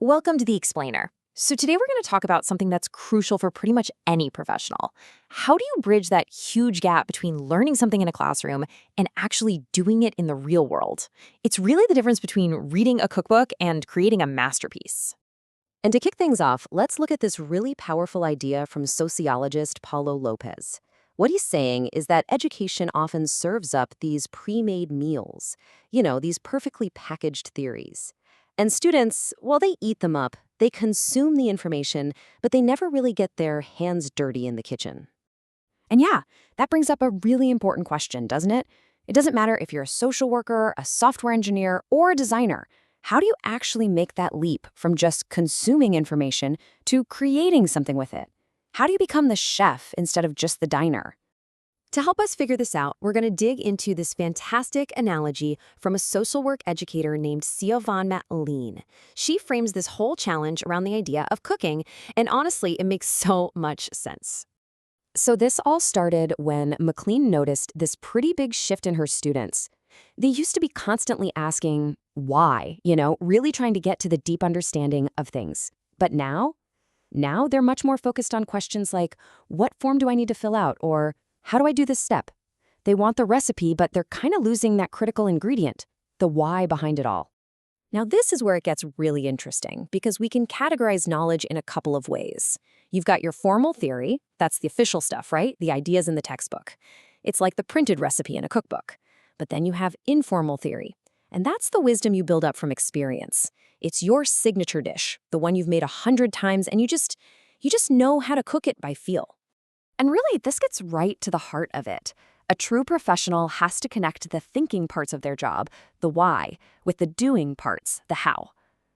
Welcome to The Explainer. So today we're going to talk about something that's crucial for pretty much any professional. How do you bridge that huge gap between learning something in a classroom and actually doing it in the real world? It's really the difference between reading a cookbook and creating a masterpiece. And to kick things off, let's look at this really powerful idea from sociologist Paulo Lopez. What he's saying is that education often serves up these pre-made meals, these perfectly packaged theories. And students, well, they eat them up, they consume the information, but they never really get their hands dirty in the kitchen. And yeah, that brings up a really important question, doesn't it? It doesn't matter if you're a social worker, a software engineer, or a designer. How do you actually make that leap from just consuming information to creating something with it? How do you become the chef instead of just the diner? To help us figure this out, we're going to dig into this fantastic analogy from a social work educator named Siobhan Matleen. She frames this whole challenge around the idea of cooking, and honestly, it makes so much sense. So this all started when Matleen noticed this pretty big shift in her students. They used to be constantly asking, why, really trying to get to the deep understanding of things. But now they're much more focused on questions like, what form do I need to fill out? Or how do I do this step? They want the recipe, but they're kind of losing that critical ingredient, the why behind it all. Now, this is where it gets really interesting, because we can categorize knowledge in a couple of ways. You've got your formal theory, that's the official stuff, right? The ideas in the textbook. It's like the printed recipe in a cookbook. But then you have informal theory, and that's the wisdom you build up from experience. It's your signature dish, the one you've made 100 times, and you just know how to cook it by feel. And really, this gets right to the heart of it. A true professional has to connect the thinking parts of their job, the why, with the doing parts, the how.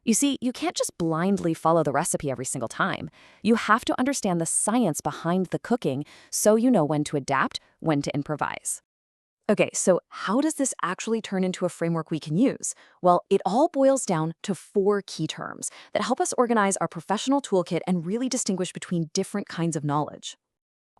You see, you can't just blindly follow the recipe every single time. You have to understand the science behind the cooking so you know when to adapt, when to improvise. Okay, so how does this actually turn into a framework we can use? Well, it all boils down to 4 key terms that help us organize our professional toolkit and really distinguish between different kinds of knowledge.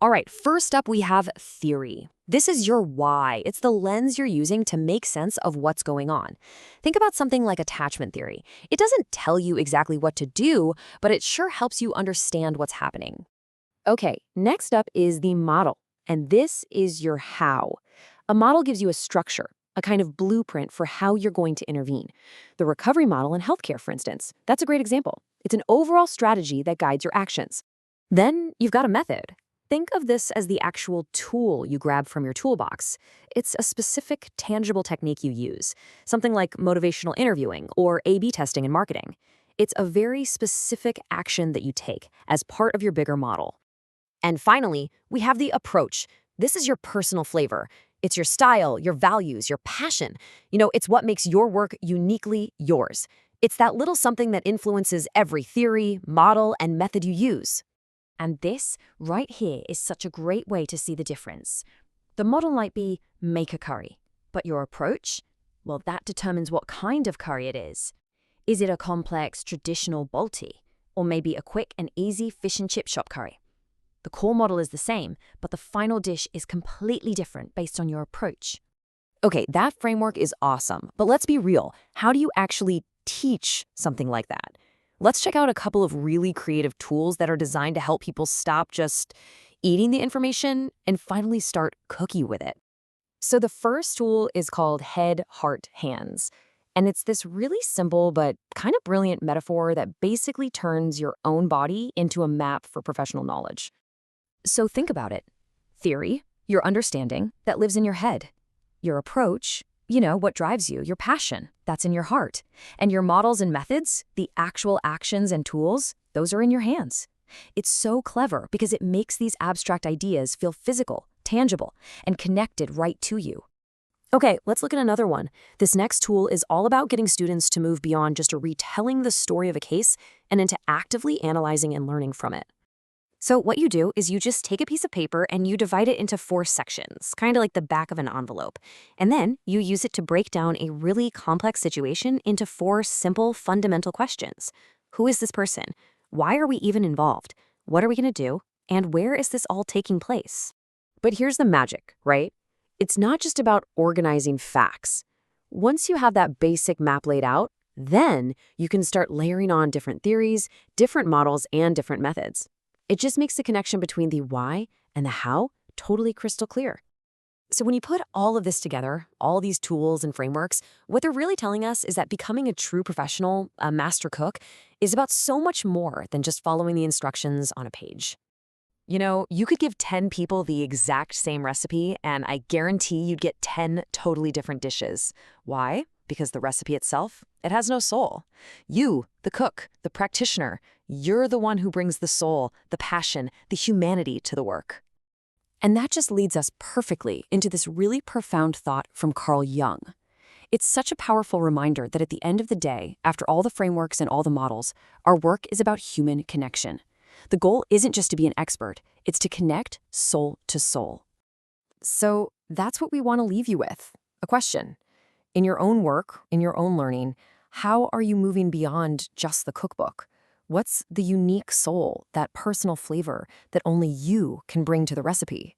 All right, first up we have theory. This is your why. It's the lens you're using to make sense of what's going on. Think about something like attachment theory. It doesn't tell you exactly what to do, but it sure helps you understand what's happening. Okay, next up is the model, and this is your how. A model gives you a structure, a kind of blueprint for how you're going to intervene. The recovery model in healthcare, for instance, that's a great example. It's an overall strategy that guides your actions. Then you've got a method. Think of this as the actual tool you grab from your toolbox. It's a specific, tangible technique you use, something like motivational interviewing or A/B testing in marketing. It's a very specific action that you take as part of your bigger model. And finally, we have the approach. This is your personal flavor. It's your style, your values, your passion. It's what makes your work uniquely yours. It's that little something that influences every theory, model, and method you use. And this right here is such a great way to see the difference. The model might be make a curry, but your approach, well, that determines what kind of curry it is. Is it a complex, traditional Balti, or maybe a quick and easy fish and chip shop curry? The core model is the same, but the final dish is completely different based on your approach. Okay, that framework is awesome, but let's be real. How do you actually teach something like that? Let's check out a couple of really creative tools that are designed to help people stop just eating the information and finally start cooking with it. So the first tool is called Head, Heart, Hands. And it's this really simple but kind of brilliant metaphor that basically turns your own body into a map for professional knowledge. So think about it. Theory, your understanding, that lives in your head. Your approach, what drives you, your passion, that's in your heart. And your models and methods, the actual actions and tools, those are in your hands. It's so clever because it makes these abstract ideas feel physical, tangible, and connected right to you. Okay, let's look at another one. This next tool is all about getting students to move beyond just retelling the story of a case and into actively analyzing and learning from it. So what you do is you just take a piece of paper and you divide it into 4 sections, kind of like the back of an envelope. And then you use it to break down a really complex situation into 4 simple, fundamental questions. Who is this person? Why are we even involved? What are we going to do? And where is this all taking place? But here's the magic, right? It's not just about organizing facts. Once you have that basic map laid out, Then you can start layering on different theories, different models, and different methods. It just makes the connection between the why and the how totally crystal clear. So when you put all of this together, all these tools and frameworks, what they're really telling us is that becoming a true professional, a master cook, is about so much more than just following the instructions on a page. You know, you could give 10 people the exact same recipe, and I guarantee you'd get 10 totally different dishes. Why? Because the recipe itself, it has no soul. You, the cook, the practitioner, you're the one who brings the soul, the passion, the humanity to the work. And that just leads us perfectly into this really profound thought from Carl Jung. It's such a powerful reminder that at the end of the day, after all the frameworks and all the models, our work is about human connection. The goal isn't just to be an expert, it's to connect soul to soul. So that's what we want to leave you with. A question. In your own work, in your own learning, how are you moving beyond just the cookbook? What's the unique soul, that personal flavor that only you can bring to the recipe?